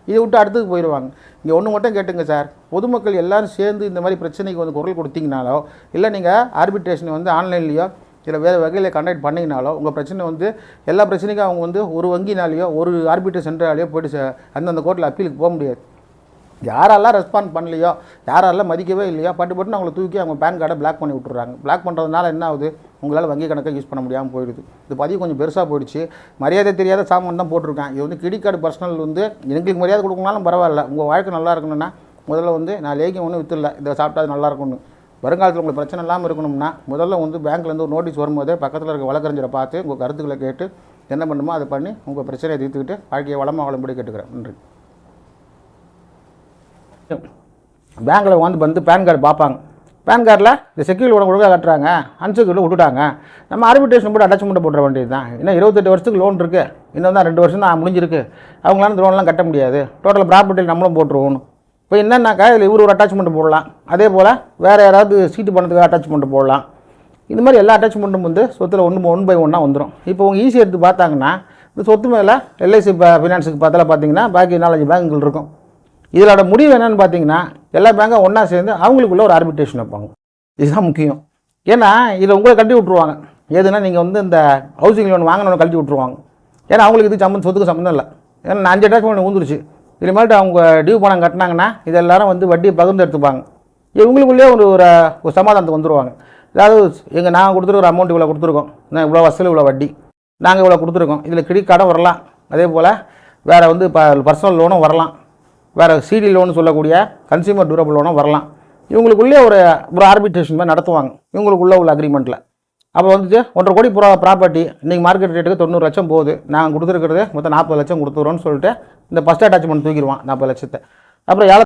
இதை விட்டு அடுத்துக்கு போயிடுவாங்க. இங்கே ஒன்று மட்டும் கேட்டுங்க சார், பொதுமக்கள் எல்லோரும் சேர்ந்து இந்த மாதிரி பிரச்சனைக்கு வந்து குரல் கொடுத்தீங்கனாலோ, இல்லை நீங்கள் ஆர்பிட்ரேஷனை வந்து ஆன்லைன்லேயோ இல்லை வேறு வகையில் கண்டக்ட் பண்ணிங்கனாலோ, உங்கள் பிரச்சனை வந்து எல்லா பிரச்சனைக்கும் அவங்க வந்து ஒரு வங்கினாலேயோ ஒரு ஆர்பிட்ரேஷன் சென்டராலேயோ போய்ட்டு அந்தந்த கோர்ட்டில் அப்பீலுக்கு போக முடியாது. யாரெல்லாம் ரெஸ்பாண்ட் பண்ணலையோ, யாரெல்லாம் மதிக்கவே இல்லையோ, பட்டுன்னு அவங்களை தூக்கி அவங்க பேன் கார்டை பிளாக் பண்ணி விட்டுறாங்க. பிளாக் பண்ணுறதுனால என்ன ஆகுது, உங்களால் வங்கி கணக்கை யூஸ் பண்ண முடியாமல் போயிடுது. இது பதிவு கொஞ்சம் பெருசாக போயிடுச்சு. மரியாதை தெரியாத சாமான் தான் போட்டிருக்கேன். இது வந்து கிரெடிட் கார்டு பர்சனல் வந்து எங்களுக்கு மரியாதை கொடுக்கணும்னாலும் பரவாயில்ல, உங்கள் வாழ்க்கை நல்லா இருக்கணும்னா முதல்ல வந்து நான் லேக்கியம் ஒன்றும் விற்றுல, இதை சாப்பிட்டா அது நல்லா இருக்கணும்னு. வருங்காலத்தில் உங்களுக்கு பிரச்சனை இல்லாமல் இருக்கணும்னா முதல்ல வந்து பேங்க்லேருந்து ஒரு நோட்டீஸ் வரும்போது பக்கத்தில் இருக்க வழக்கறிஞரை பார்த்து உங்கள் கருத்துக்களை கேட்டு என்ன பண்ணுமோ அதை பண்ணி உங்கள் பிரச்சனையை தீர்த்துக்கிட்டு வாழ்க்கையை வளமாக வாழும்படி கேட்டுக்கிறேன். நன்றி. பேங்க்கில் வந்து பேன் கார்டு பார்ப்பாங்க. பேன் கார்டில் இந்த செக்யூரிட்டி ஒழுங்காக கட்டுறாங்க, அன்செக்யூரிட்டி விட்டுட்டாங்க. நம்ம ஆர்பிட்ரேஷன் போட்டு அட்டாச்மெண்ட் போடுற வேண்டியது தான். இன்னும் 28 வருஷத்துக்கு லோன் இருக்குது, இன்னும் தான் 2 வருஷம் தான் முடிஞ்சிருக்கு. அவங்களால இந்த லோன்லாம் கட்ட முடியாது. டோட்டல் ப்ராப்பர்ட்டியில் நம்மளும் போட்டுருவோம். இப்போ என்னன்னாக்கா இதில் இவர் ஒரு அட்டாச்மெண்ட் போடலாம், அதே போல் வேறு யாராவது சீட்டு பண்ணதுக்கு அட்டாச்மெண்ட் போடலாம். இந்த மாதிரி எல்லா அட்டாச்மெண்ட்டும் வந்து சொத்தில் 1 by 1 வந்துடும். இப்போ உங்கள் ஈஸி எடுத்து பார்த்தாங்கன்னா இந்த சொத்து மேலே எல்ஐசி ஃபினான்ஸுக்கு பார்த்தீங்கன்னா பாக்கி 4-5 பேங்குகள் இருக்கும். இதோட முடிவு என்னென்னு பார்த்தீங்கன்னா எல்லா பேங்கும் ஒன்றா சேர்ந்து அவங்களுக்குள்ள ஒரு ஆர்பிட்ரேஷன் வைப்பாங்க. இதுதான் முக்கியம். ஏன்னா இதை உங்களை கட்டி விட்ருவாங்க. எதுனா நீங்கள் வந்து இந்த ஹவுசிங் லோன் வாங்கினவங்க கட்டி விட்ருவாங்க. ஏன்னா அவங்களுக்கு இது சொத்துக்கு சம்மந்தம் இல்லை. ஏன்னா 5 அட்டாச்மெண்ட் ஊந்துருச்சு. இனிமேல்ட்டு அவங்க டியூ பணம் கட்டினாங்கன்னா இது எல்லாரும் வந்து வட்டியை பகிர்ந்து எடுத்துப்பாங்க. இவங்களுக்குள்ளேயே ஒரு சமாதானத்துக்கு வந்துடுவாங்க. அதாவது நாங்கள் கொடுத்துருக்குற அமௌண்ட் இவ்வளோ கொடுத்துருக்கோம், நான் இவ்வளோ வசூல் இவ்வளோ வட்டி நாங்கள் இவ்வளோ கொடுத்துருக்கோம், இதில் கிரெடிட் கார்டும் வரலாம், அதே போல் வேறு வந்து பர்சனல் லோனும் வரலாம், வேறு சிடி லோன் சொல்லக்கூடிய கன்சியூமர் டியூரபிள் லோனும் வரலாம். இவங்களுக்குள்ளே ஒரு ஆர்பிட்ரேஷன் மாதிரி நடத்துவாங்க இவங்களுக்குள்ளே உள்ள அக்ரிமெண்ட்டில். அப்போ வந்துட்டு 1.5 கோடி ப்ராப்பர்ட்டி இன்றைக்கி மார்க்கெட் ரேட்டுக்கு 90 லட்சம் போகுது, நாங்கள் கொடுத்துருக்கிறது மொத்தம் 40 லட்சம் கொடுத்துறோன்னு சொல்லிட்டு இந்த ஃபஸ்ட் அட்டாச்மெண்ட் தூக்கிடுவான் 40 லட்சத்தை. அப்புறம்